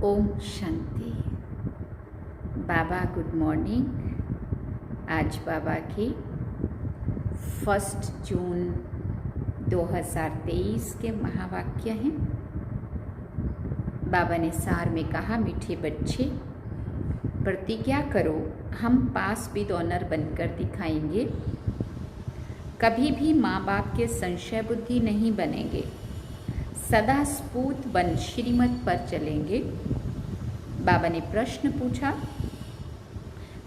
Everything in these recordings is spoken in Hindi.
ओम शांति। बाबा गुड मॉर्निंग। आज बाबा की 1 जून 2023 के महावाक्य हैं। बाबा ने सार में कहा, मीठे बच्चे प्रतिज्ञा करो, हम पास विद ऑनर बनकर दिखाएंगे। कभी भी माँ बाप के संशय बुद्धि नहीं बनेंगे, सदा स्फूर्त बन श्रीमत पर चलेंगे। बाबा ने प्रश्न पूछा,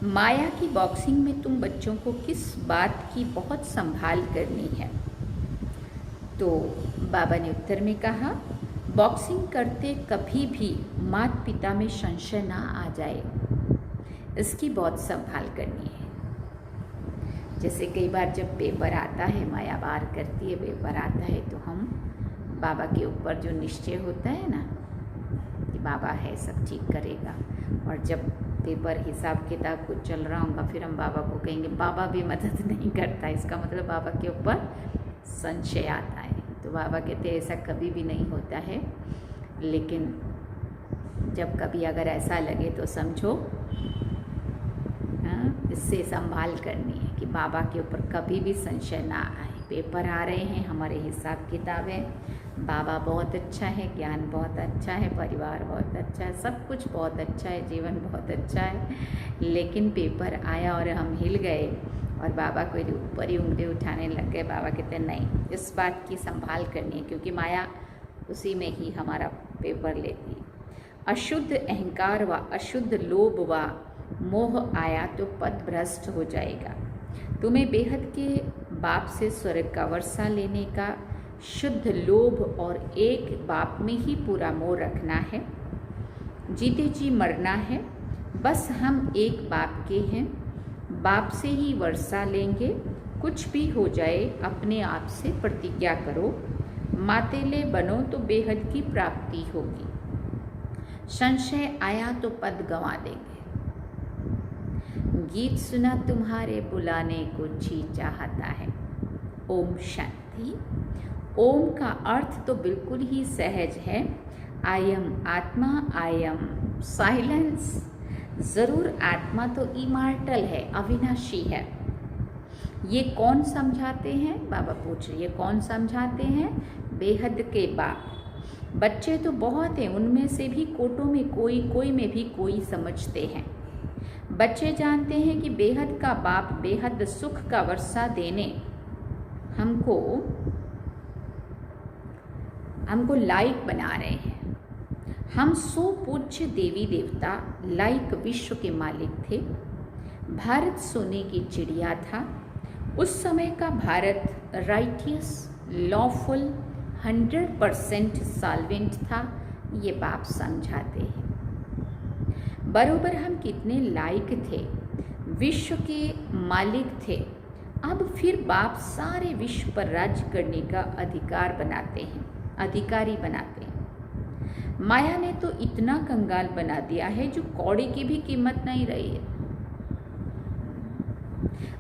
माया की बॉक्सिंग में तुम बच्चों को किस बात की बहुत संभाल करनी है? तो बाबा ने उत्तर में कहा, बॉक्सिंग करते कभी भी माता पिता में संशय ना आ जाए, इसकी बहुत संभाल करनी है। जैसे कई बार जब पेपर आता है, माया वार करती है, पेपर आता है, तो हम बाबा के ऊपर जो निश्चय होता है ना कि बाबा है, सब ठीक करेगा, और जब पेपर हिसाब किताब कुछ चल रहा होगा, फिर हम बाबा को कहेंगे बाबा भी मदद नहीं करता, इसका मतलब बाबा के ऊपर संशय आता है। तो बाबा कहते हैं ऐसा कभी भी नहीं होता है, लेकिन जब कभी अगर ऐसा लगे तो समझो इससे संभाल करनी है कि बाबा के ऊपर कभी भी संशय ना आए। पेपर आ रहे हैं, हमारे हिसाब किताब है, बाबा बहुत अच्छा है, ज्ञान बहुत अच्छा है, परिवार बहुत अच्छा है, सब कुछ बहुत अच्छा है, जीवन बहुत अच्छा है, लेकिन पेपर आया और हम हिल गए और बाबा को ऊपर ही उंगली उठाने लग गए। बाबा कहते हैं नहीं, इस बात की संभाल करनी है, क्योंकि माया उसी में ही हमारा पेपर लेती है। अशुद्ध अहंकार व अशुद्ध लोभ व मोह आया तो पद भ्रष्ट हो जाएगा। तुम्हें बेहद के बाप से स्वर्ग का वर्षा लेने का शुद्ध लोभ और एक बाप में ही पूरा मोह रखना है। जीते जी मरना है, बस हम एक बाप के हैं, बाप से ही वर्षा लेंगे। कुछ भी हो जाए अपने आप से प्रतिज्ञा करो, मातेले बनो तो बेहद की प्राप्ति होगी। संशय आया तो पद गंवा देंगे। गीत सुना तुम्हारे बुलाने को जी चाहता है। ओम शांति। ओम का अर्थ तो बिल्कुल ही सहज है। आई एम आत्मा, आई एम साइलेंस। ज़रूर आत्मा तो इमॉर्टल है, अविनाशी है। ये कौन समझाते हैं? बाबा पूछ रहे, ये कौन समझाते हैं? बेहद के बाप। बच्चे तो बहुत हैं, उनमें से भी कोटों में कोई, कोई में भी कोई समझते हैं। बच्चे जानते हैं कि बेहद का बाप बेहद सुख का वर्षा देने हमको लायक बना रहे हैं। हम सो पूज्य देवी देवता लायक विश्व के मालिक थे। भारत सोने की चिड़िया था। उस समय का भारत राइटियस, लॉफुल, 100% सॉल्वेंट था। ये बाप समझाते हैं। बरोबर हम कितने लायक थे, विश्व के मालिक थे। अब फिर बाप सारे विश्व पर राज्य करने का अधिकारी बनाते हैं। माया ने तो इतना कंगाल बना दिया है जो कौड़ी की भी कीमत नहीं रही है।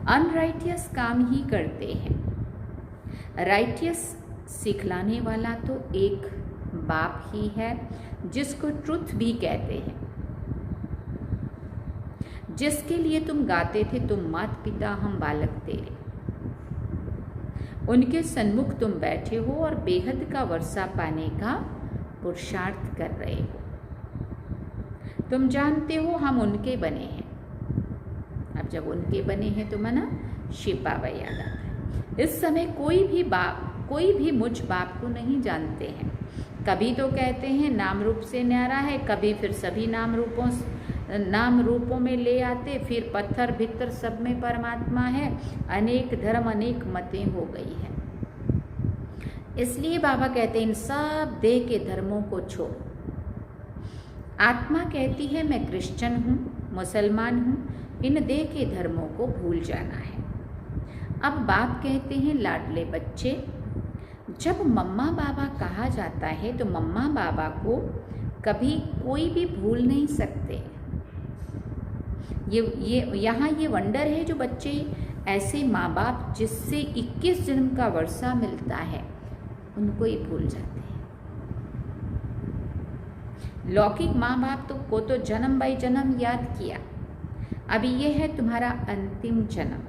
अनराइटियस काम ही करते हैं। राइटियस सिखलाने वाला तो एक बाप ही है, जिसको ट्रुथ भी कहते हैं। जिसके लिए तुम गाते थे, तुम माता पिता हम बालक तेरे, उनके सन्मुख तुम बैठे हो और बेहद का वर्षा पाने का पुरुषार्थ कर रहे हो। तुम जानते हो हम उनके बने हैं। अब जब उनके बने हैं तो मना शिव बाबा याद आता है। इस समय कोई भी मुझ बाप को नहीं जानते हैं। कभी तो कहते हैं नाम रूप से न्यारा है, कभी फिर सभी नाम रूपों में ले आते, फिर पत्थर भीतर सब में परमात्मा है। अनेक धर्म अनेक मतें हो गई है। इसलिए बाबा कहते हैं इन सब देह के धर्मों को छोड़। आत्मा कहती है मैं क्रिश्चियन हूँ, मुसलमान हूँ, इन देह के धर्मों को भूल जाना है। अब बाप कहते हैं लाडले बच्चे, जब मम्मा बाबा कहा जाता है तो मम्मा बाबा को कभी कोई भी भूल नहीं सकते। यहाँ ये वंडर है जो बच्चे ऐसे माँ बाप जिससे 21 जन्म का वर्षा मिलता है, उनको ही भूल जाते हैं। लौकिक माँ बाप को तो जन्म बाई जन्म याद किया, अभी ये है तुम्हारा अंतिम जन्म।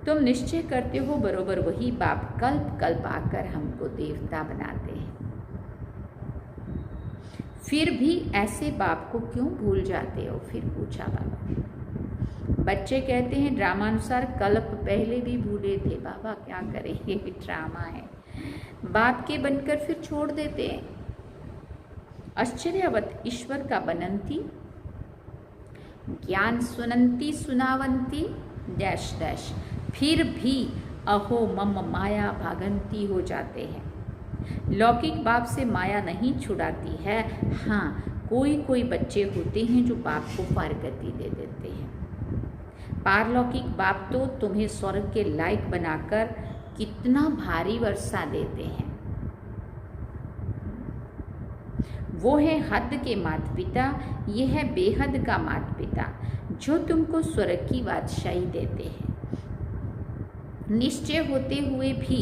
तुम निश्चय करते हो बरोबर वही बाप कल्प कल्प आकर हमको देवता बनाते हैं, फिर भी ऐसे बाप को क्यों भूल जाते हो? फिर पूछा बाबा। बच्चे कहते हैं ड्रामानुसार कल्प पहले भी भूले थे। बाबा क्या करें, ये भी ड्रामा है। बाप के बनकर फिर छोड़ देते हैं। आश्चर्यवत ईश्वर का बनंती, ज्ञान सुनंती सुनावंती डैश डैश, फिर भी अहो मम माया भागंती हो जाते हैं। लौकिक बाप से माया नहीं छुड़ाती है। हाँ, कोई कोई बच्चे होते हैं जो बाप को पारगति दे देते हैं। पारलौकिक बाप तो तुम्हें स्वर्ग के लायक बनाकर कितना भारी वर्षा देते हैं। वो है हद के माता पिता, ये है बेहद का माता पिता जो तुमको स्वर्ग की बादशाही देते हैं। निश्चय होते हुए भी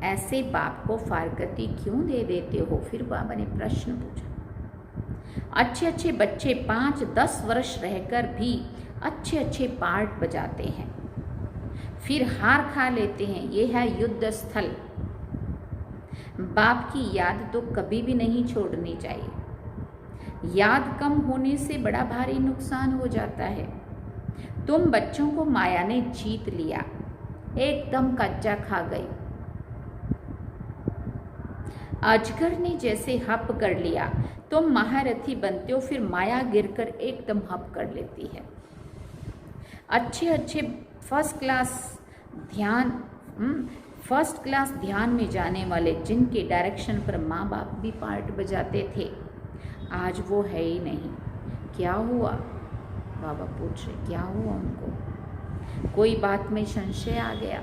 ऐसे बाप को फारगति क्यों दे देते हो? फिर बाबा ने प्रश्न पूछा। अच्छे अच्छे बच्चे 5-10 वर्ष रहकर भी अच्छे अच्छे पार्ट बजाते हैं, फिर हार खा लेते हैं। ये है युद्ध स्थल। बाप की याद तो कभी भी नहीं छोड़नी चाहिए। याद कम होने से बड़ा भारी नुकसान हो जाता है। तुम बच्चों को माया ने जीत लिया, एकदम कच्चा खा गई। अजगर ने जैसे हप कर लिया, तुम महारथी बनते हो, फिर माया गिरकर एकदम हप कर लेती है। अच्छे अच्छे फर्स्ट क्लास ध्यान में जाने वाले जिनके डायरेक्शन पर माँ बाप भी पार्ट बजाते थे, आज वो है ही नहीं। क्या हुआ? बाबा पूछ रहे, क्या हुआ उनको? कोई बात में संशय आ गया?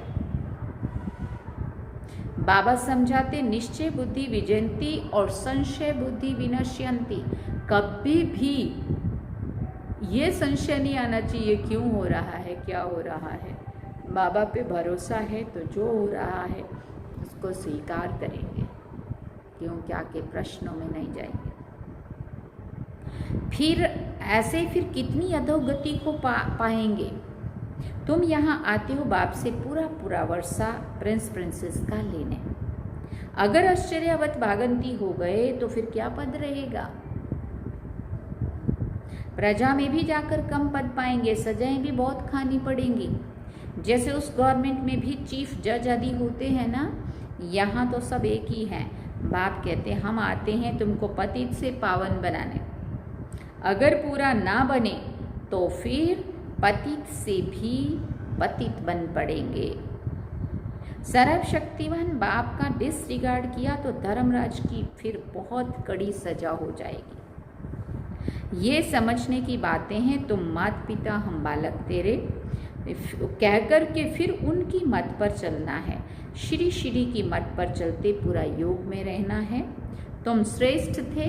बाबा समझाते, निश्चय बुद्धि विजयंती और संशय बुद्धि विनश्यंती। कभी भी ये संशय नहीं आना चाहिए क्यों हो रहा है, क्या हो रहा है। बाबा पे भरोसा है तो जो हो रहा है उसको स्वीकार करेंगे, क्यों क्या के प्रश्नों में नहीं जाएंगे। फिर ऐसे फिर कितनी अधोगति को पाएंगे। तुम यहाँ आते हो बाप से पूरा पूरा वर्षा प्रिंस प्रिंसेस का लेने। अगर आश्चर्यवत भागंती हो गए तो फिर क्या पद रहेगा? प्रजा में भी जाकर कम पद पाएंगे, सजाएं भी बहुत खानी पड़ेंगी। जैसे उस गवर्नमेंट में भी चीफ जज आदि होते हैं ना, यहाँ तो सब एक ही हैं। बाप कहते हैं हम आते हैं तुमको पतित से पावन बनाने। अगर पूरा ना बने तो फिर पतित से भी पतित बन पड़ेंगे। सर्वशक्तिवान बाप का डिसरिगार्ड किया तो धर्मराज की फिर बहुत कड़ी सजा हो जाएगी। ये समझने की बातें हैं। तुम माता पिता हम बालक तेरे कहकर के फिर उनकी मत पर चलना है। श्री श्री की मत पर चलते पूरा योग में रहना है। तुम श्रेष्ठ थे,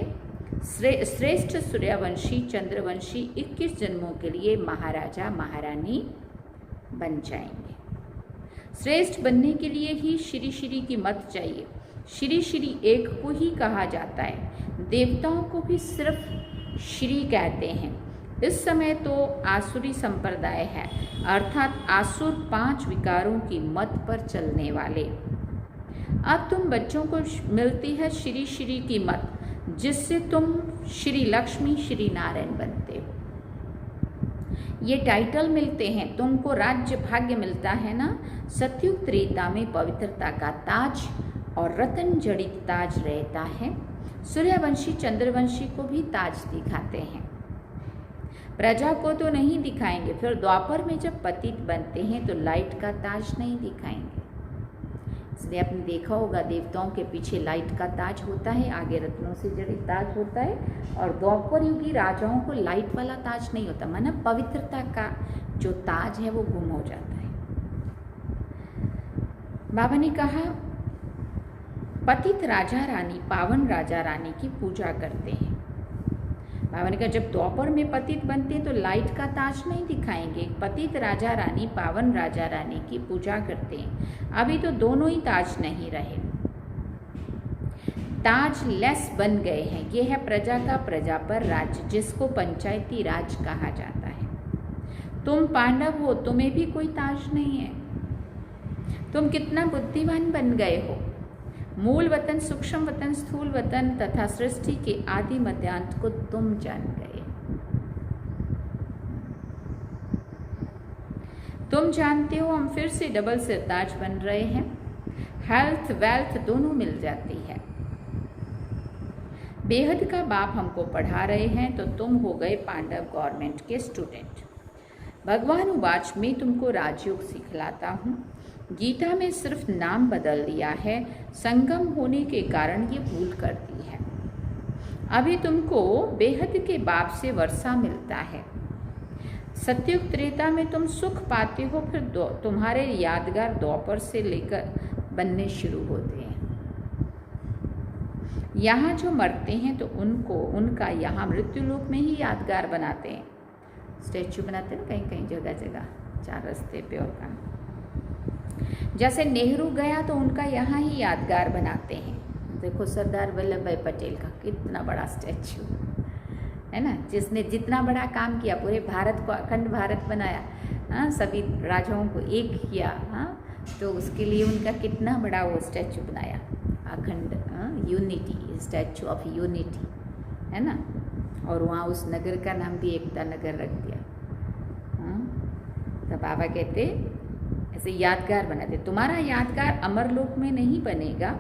श्रेष्ठ सूर्यवंशी चंद्रवंशी 21 जन्मों के लिए महाराजा महारानी बन जाएंगे। श्रेष्ठ बनने के लिए ही श्री श्री की मत चाहिए। श्री श्री एक को ही कहा जाता है। देवताओं को भी सिर्फ श्री कहते हैं। इस समय तो आसुरी संप्रदाय है, अर्थात आसुर 5 विकारों की मत पर चलने वाले। अब तुम बच्चों को मिलती है श्री श्री की मत, जिससे तुम श्री लक्ष्मी श्री नारायण बनते हो। ये टाइटल मिलते हैं, तुमको राज्य भाग्य मिलता है ना। सतयुग त्रेता में पवित्रता का ताज और रतन जड़ित ताज रहता है। सूर्यवंशी चंद्रवंशी को भी ताज दिखाते हैं, प्रजा को तो नहीं दिखाएंगे। फिर द्वापर में जब पतित बनते हैं तो लाइट का ताज नहीं दिखाएंगे। इसलिए आपने देखा होगा देवताओं के पीछे लाइट का ताज होता है, आगे रत्नों से जड़ित ताज होता है। और द्वापर युगी राजाओं को लाइट वाला ताज नहीं होता, माना पवित्रता का जो ताज है वो गुम हो जाता है। बाबा ने कहा पतित राजा रानी पावन राजा रानी की पूजा करते हैं। बाबा ने कहा जब द्वापर में पतित बनते हैं तो लाइट का ताज नहीं दिखाएंगे। पतित राजा रानी पावन राजा रानी की पूजा करते हैं। अभी तो दोनों ही ताज नहीं रहे। ताज लेस बन गए हैं। ये है प्रजा का प्रजा पर राज्य, जिसको पंचायती राज कहा जाता है। तुम पांडव हो, तुम्हें भी कोई ताज नहीं है। तुम कितना बुद्धिमान बन गए हो। मूल वतन, सूक्ष्म वतन, स्थूल वतन तथा सृष्टि के आदि मध्यांत को तुम जान गए। तुम जानते हो हम फिर से डबल सिरताज बन रहे हैं। हेल्थ वेल्थ दोनों मिल जाती है। बेहद का बाप हमको पढ़ा रहे हैं, तो तुम हो गए पांडव गवर्नमेंट के स्टूडेंट। भगवान उवाच, मैं तुमको राजयोग सिखलाता हूँ। गीता में सिर्फ नाम बदल दिया है, संगम होने के कारण ये भूल कर दी है। अभी तुमको बेहद के बाप से वर्षा मिलता है। सत्युग त्रेता में तुम सुख पाते हो, फिर तुम्हारे यादगार द्वापर से लेकर बनने शुरू होते हैं। यहाँ जो मरते हैं तो उनका यहाँ मृत्युलोक में ही यादगार बनाते हैं। स्टैचू बनाते हैं कहीं कहीं जगह जगह, 4 रास्ते पे और कहाँ। जैसे नेहरू गया तो उनका यहाँ ही यादगार बनाते हैं। देखो सरदार वल्लभ भाई पटेल का कितना बड़ा स्टैचू है ना, जिसने जितना बड़ा काम किया, पूरे भारत को अखंड भारत बनाया, हाँ, सभी राजाओं को एक किया, हाँ, तो उसके लिए उनका कितना बड़ा वो स्टैचू बनाया, अखंड यूनिटी, स्टैचू ऑफ यूनिटी, है ना। और वहाँ उस नगर का नाम भी एकता नगर रख दिया। तो बाबा कहते ऐसे यादगार बनाते। तुम्हारा यादगार अमरलोक में नहीं बनेगा,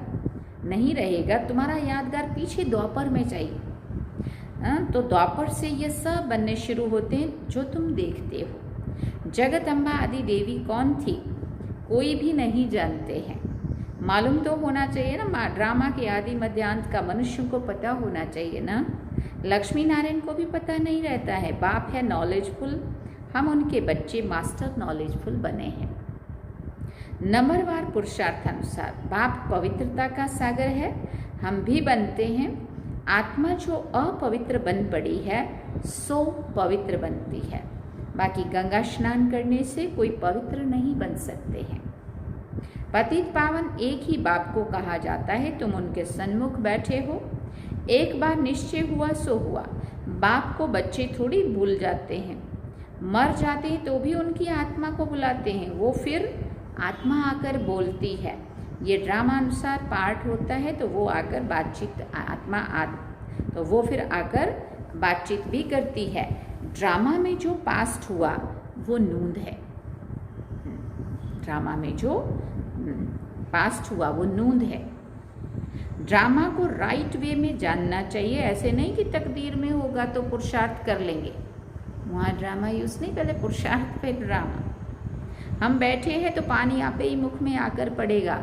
नहीं रहेगा, तुम्हारा यादगार पीछे द्वापर में चाहिए। तो द्वापर से ये सब बनने शुरू होते हैं जो तुम देखते हो। जगदम्बा आदि देवी कौन थी, कोई भी नहीं जानते हैं। मालूम तो होना चाहिए ना, ड्रामा के आदि मध्यांत का मनुष्य को पता होना चाहिए ना। लक्ष्मी नारायण को भी पता नहीं रहता है। बाप है नॉलेजफुल, हम उनके बच्चे मास्टर नॉलेजफुल बने हैं। नंबरवार पुरुषार्थानुसार बाप पवित्रता का सागर है, हम भी बनते हैं। आत्मा जो अपवित्र बन पड़ी है सो पवित्र बनती है। बाकी गंगा स्नान करने से कोई पवित्र नहीं बन सकते हैं। पतित पावन एक ही बाप को कहा जाता है। तुम उनके सन्मुख बैठे हो, एक बार निश्चय हुआ सो हुआ। बाप को बच्चे थोड़ी भूल जाते हैं, मर जाते हैं तो भी उनकी आत्मा को बुलाते हैं, वो फिर आत्मा आकर बोलती है। ये ड्रामा अनुसार पार्ट होता है, तो वो आकर बातचीत तो वो फिर आकर बातचीत भी करती है। ड्रामा में जो पास्ट हुआ वो नूंद है। ड्रामा में जो पास्ट हुआ वो नूंद है। ड्रामा को राइट वे में जानना चाहिए। ऐसे नहीं कि तकदीर में होगा तो पुरुषार्थ कर लेंगे, वहाँ ड्रामा यूज नहीं, पहले पुरुषार्थ पे ड्रामा। हम बैठे हैं तो पानी आपे ही मुख में आकर पड़ेगा,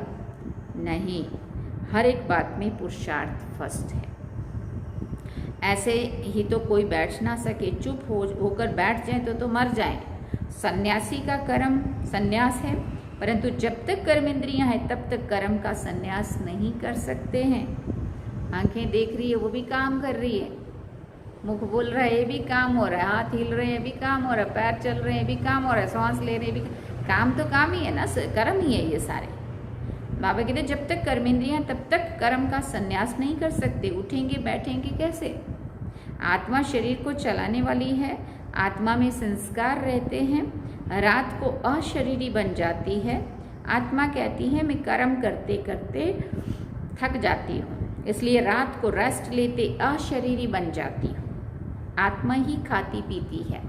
नहीं, हर एक बात में पुरुषार्थ फर्स्ट है। ऐसे ही तो कोई बैठ ना सके, चुप होकर बैठ जाए तो मर जाए। सन्यासी का कर्म सन्यास है, परंतु जब तक कर्मेंद्रियां हैं तब तक कर्म का सन्यास नहीं कर सकते हैं। आंखें देख रही है वो भी काम कर रही है, मुख बोल रहा है ये भी काम हो रहा है, हाथ हिल रहे हैं भी काम हो रहा है, पैर चल रहे हैं भी काम हो रहा है, सांस ले रहे हैं भी काम, तो काम ही है ना, कर्म ही है ये सारे। बाबा कहते जब तक कर्मेंद्रियां तब तक कर्म का सन्यास नहीं कर सकते। उठेंगे बैठेंगे कैसे? आत्मा शरीर को चलाने वाली है, आत्मा में संस्कार रहते हैं। रात को अशरीरी बन जाती है। आत्मा कहती है मैं कर्म करते करते थक जाती हूँ, इसलिए रात को रेस्ट लेते अशरीरी बन जाती हूँ। आत्मा ही खाती पीती है।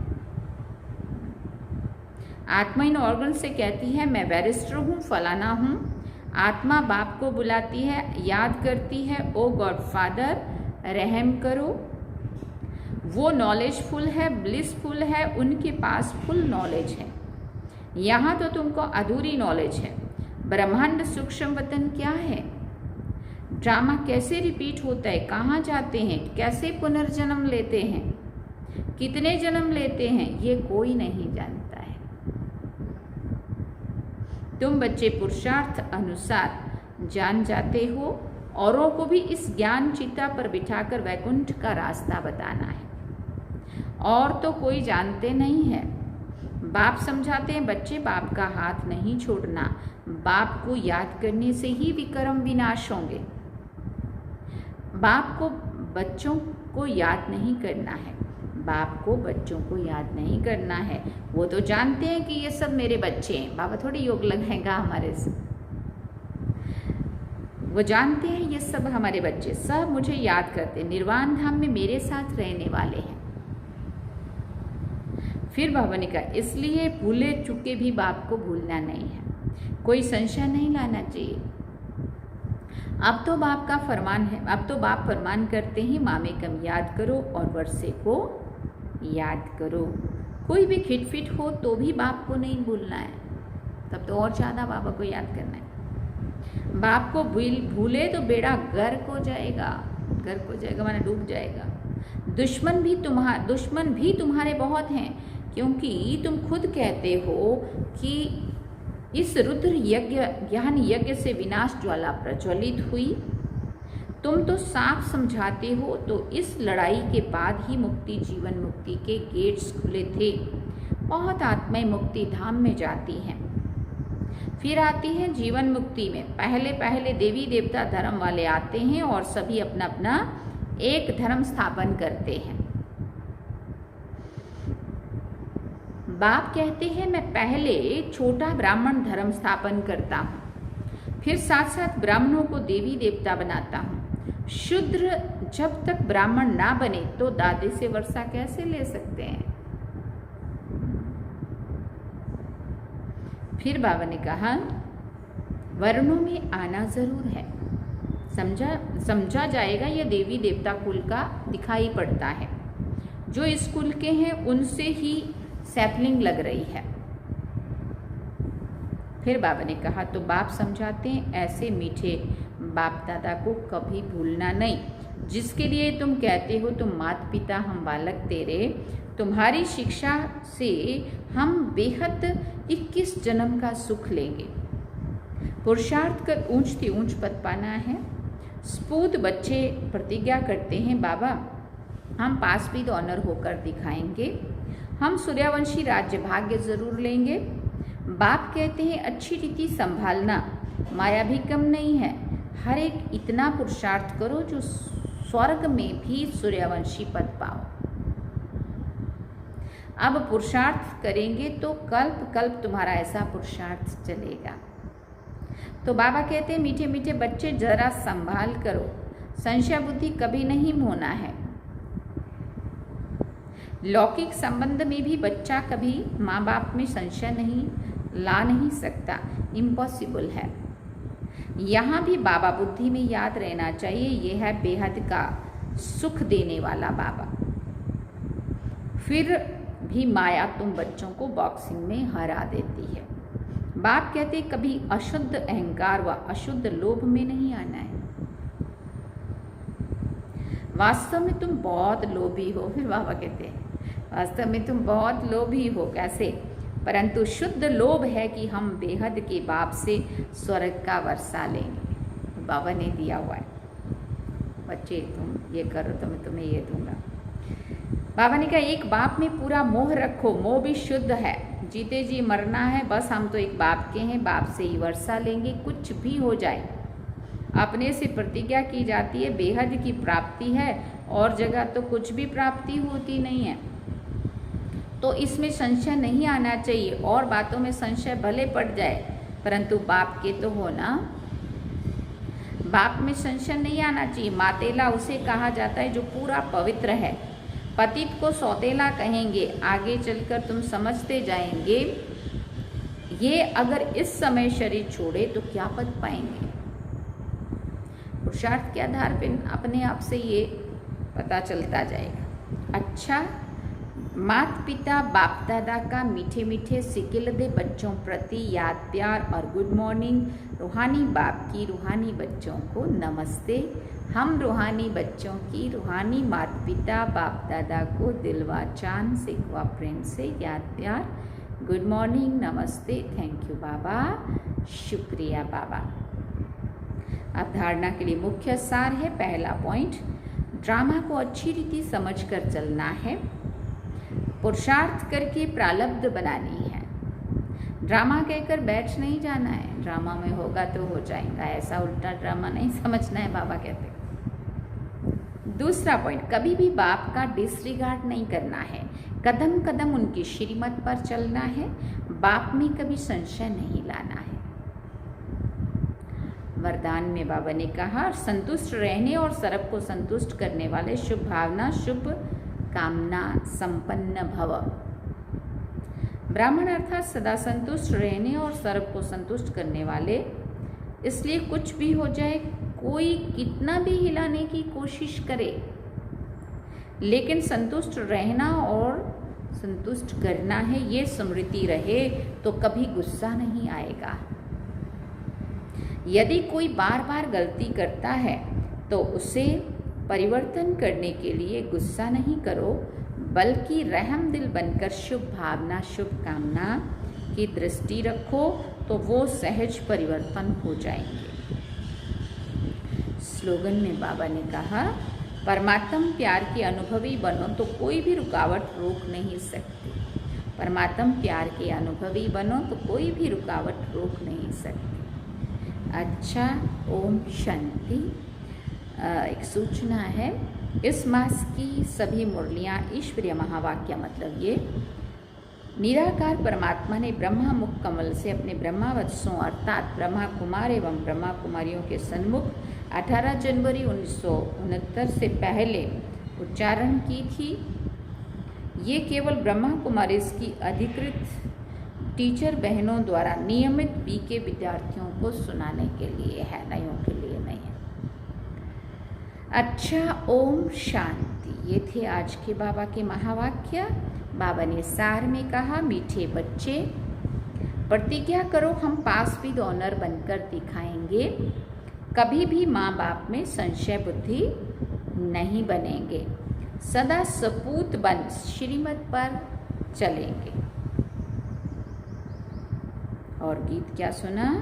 आत्मा इन ऑर्गन से कहती है मैं बैरिस्टर हूँ, फलाना हूँ। आत्मा बाप को बुलाती है, याद करती है ओ गॉड फादर रहम करो। वो नॉलेजफुल है, ब्लिसफुल है, उनके पास फुल नॉलेज है। यहाँ तो तुमको अधूरी नॉलेज है। ब्रह्मांड सूक्ष्म वतन क्या है? ड्रामा कैसे रिपीट होता है, कहाँ जाते हैं, कैसे पुनर्जन्म लेते हैं, कितने जन्म लेते हैं, ये कोई नहीं जानता है। तुम बच्चे पुरुषार्थ अनुसार जान जाते हो। औरों को भी इस ज्ञान चिता पर बिठाकर वैकुंठ का रास्ता बताना है। और तो कोई जानते नहीं है। बाप समझाते हैं बच्चे बाप का हाथ नहीं छोड़ना, बाप को याद करने से ही विकर्म विनाश होंगे। बाप को बच्चों को याद नहीं करना है, बाप को बच्चों को याद नहीं करना है। वो तो जानते हैं कि ये सब मेरे बच्चे हैं, बाबा थोड़ी योग लगाएगा हमारे से। वो जानते हैं ये सब हमारे बच्चे, सब मुझे याद करते, निर्वाण धाम में मेरे साथ रहने वाले हैं। फिर बाबा ने कहा इसलिए भूले चुके भी बाप को भूलना नहीं है, कोई संशय नहीं लाना चाहिए। अब तो बाप का फरमान है, अब तो बाप फरमान करते हैं मामे कम याद करो और वर्षे को याद करो। कोई भी खिटफिट हो तो भी बाप को नहीं भूलना है, तब तो और ज़्यादा बाबा को याद करना है। बाप को भूले तो बेड़ा गर्क हो जाएगा, गर्क हो जाएगा माना डूब जाएगा। दुश्मन भी तुम्हारे बहुत हैं, क्योंकि तुम खुद कहते हो कि इस रुद्र यज्ञ ज्ञान यज्ञ से विनाश ज्वाला प्रज्वलित हुई। तुम तो साफ समझाते हो, तो इस लड़ाई के बाद ही मुक्ति जीवन मुक्ति के गेट्स खुले थे। बहुत आत्माएं मुक्ति धाम में जाती हैं, फिर आती हैं जीवन मुक्ति में। पहले पहले देवी देवता धर्म वाले आते हैं और सभी अपना अपना एक धर्म स्थापन करते हैं। बाप कहते हैं मैं पहले छोटा ब्राह्मण धर्म स्थापन करता हूँ, फिर साथ साथ ब्राह्मणों को देवी देवता बनाता हूँ। शूद्र जब तक ब्राह्मण ना बने तो दादे से वर्षा कैसे ले सकते हैं। फिर बाबा ने कहा वर्णों में आना जरूर है, समझा जाएगा यह देवी देवता कुल का दिखाई पड़ता है। जो इस कुल के हैं उनसे ही सैपलिंग लग रही है। फिर बाबा ने कहा तो बाप समझाते हैं ऐसे मीठे बाप दादा को कभी भूलना नहीं, जिसके लिए तुम कहते हो तुम माता पिता हम बालक तेरे, तुम्हारी शिक्षा से हम बेहद 21 जन्म का सुख लेंगे। पुरुषार्थ कर ऊंच से ऊंच पद पाना है। स्पूत बच्चे प्रतिज्ञा करते हैं बाबा हम पास विद ऑनर होकर दिखाएंगे, हम सूर्यवंशी राज्य भाग्य जरूर लेंगे। बाप कहते हैं अच्छी रीति संभालना, माया भी कम नहीं है। हर एक इतना पुरुषार्थ करो जो स्वर्ग में भी सूर्यवंशी पद पाओ। अब पुरुषार्थ करेंगे तो कल्प कल्प तुम्हारा ऐसा पुरुषार्थ चलेगा। तो बाबा कहते हैं मीठे मीठे बच्चे जरा संभाल करो, संशय बुद्धि कभी नहीं होना है। लौकिक संबंध में भी बच्चा कभी माँ बाप में संशय ला नहीं सकता, इम्पॉसिबल है। यहाँ भी बाबा बुद्धि में याद रहना चाहिए, यह है बेहद का सुख देने वाला बाबा। फिर भी माया तुम बच्चों को बॉक्सिंग में हरा देती है। बाप कहते कभी अशुद्ध अहंकार व अशुद्ध लोभ में नहीं आना है। वास्तव में तुम बहुत लोभी हो। फिर बाबा कहते हैं वास्तव में तुम बहुत लोभी हो। कैसे? परंतु शुद्ध लोभ है कि हम बेहद के बाप से स्वर्ग का वर्षा लेंगे। बाबा ने दिया हुआ है, बच्चे तुम ये करो तो मैं तुम्हें ये दूंगा। बाबा ने कहा एक बाप में पूरा मोह रखो, मोह भी शुद्ध है। जीते जी मरना है, बस हम तो एक बाप के हैं, बाप से ही वर्षा लेंगे, कुछ भी हो जाए। अपने से प्रतिज्ञा की जाती है बेहद की प्राप्ति है, और जगह तो कुछ भी प्राप्ति होती नहीं है। तो इसमें संशय नहीं आना चाहिए, और बातों में संशय भले पड़ जाए परंतु बाप के तो होना। बाप में संशय नहीं आना चाहिए। मातेला उसे कहा जाता है जो पूरा पवित्र है। पतित को सौतेला कहेंगे, आगे चलकर तुम समझते जाएंगे। ये अगर इस समय शरीर छोड़े तो क्या पद पाएंगे। पुरुषार्थ के आधार पर अपने आप से ये पता चलता जाएगा। अच्छा, माता पिता बाप दादा का मीठे मीठे सिकिलदे बच्चों प्रति याद प्यार और गुड मॉर्निंग। रूहानी बाप की रूहानी बच्चों को नमस्ते। हम रूहानी बच्चों की रूहानी माता पिता बाप दादा को दिलवा चांद सिकवा प्रेम से याद प्यार, गुड मॉर्निंग, नमस्ते, थैंक यू बाबा, शुक्रिया बाबा। अब धारणा के लिए मुख्य सार है। पहला पॉइंट, ड्रामा को अच्छी रीति समझकर चलना है, पुरुषार्थ करके प्रारब्ध बनानी है। ड्रामा कहकर बैठ नहीं जाना है, ड्रामा में होगा तो हो जाएगा, ऐसा उल्टा ड्रामा नहीं समझना है। बाबा कहते दूसरा पॉइंट, कभी भी बाप का डिसरिगार्ड नहीं करना है, कदम कदम उनकी श्रीमत पर चलना है, बाप में कभी संशय नहीं लाना है। वरदान में बाबा ने कहा, संतुष्ट रहने और सर्व को संतुष्ट करने वाले, शुभ भावना शुभ कामना संपन्न भव। ब्राह्मण अर्थात सदा संतुष्ट रहने और सर्व को संतुष्ट करने वाले, इसलिए कुछ भी हो जाए, कोई कितना भी हिलाने की कोशिश करे, लेकिन संतुष्ट रहना और संतुष्ट करना है, ये स्मृति रहे तो कभी गुस्सा नहीं आएगा। यदि कोई बार बार गलती करता है तो उसे परिवर्तन करने के लिए गुस्सा नहीं करो, बल्कि रहम दिल बनकर शुभ भावना शुभ कामना की दृष्टि रखो, तो वो सहज परिवर्तन हो जाएंगे। स्लोगन में बाबा ने कहा, परमात्म प्यार के अनुभवी बनो तो कोई भी रुकावट रोक नहीं सकती। परमात्म प्यार के अनुभवी बनो तो कोई भी रुकावट रोक नहीं सकती। अच्छा, ओम शांति। एक सूचना है, इस मास की सभी मुरलियाँ ईश्वरीय महावाक्य, मतलब ये निराकार परमात्मा ने ब्रह्मा मुख कमल से अपने ब्रह्मावत्सों अर्थात ब्रह्मा कुमार एवं ब्रह्मा कुमारियों के सन्मुख 18 जनवरी 1969 से पहले उच्चारण की थी। ये केवल ब्रह्मा कुमारीज की अधिकृत टीचर बहनों द्वारा नियमित बीके विद्यार्थियों को सुनाने के लिए है, नयों के लिए नहीं है। अच्छा, ओम शांति। ये थे आज के बाबा के महावाक्य। बाबा ने सार में कहा, मीठे बच्चे प्रतिज्ञा करो, हम पास विद ऑनर बनकर दिखाएंगे, कभी भी माँ बाप में संशय बुद्धि नहीं बनेंगे, सदा सपूत बन श्रीमत पर चलेंगे। और गीत क्या सुना,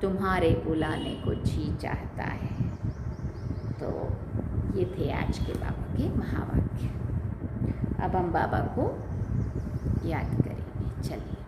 तुम्हारे बुलाने को जी चाहता है। तो ये थे आज के बाबा के महावाक्य। अब हम बाबा को याद करेंगे। चलिए।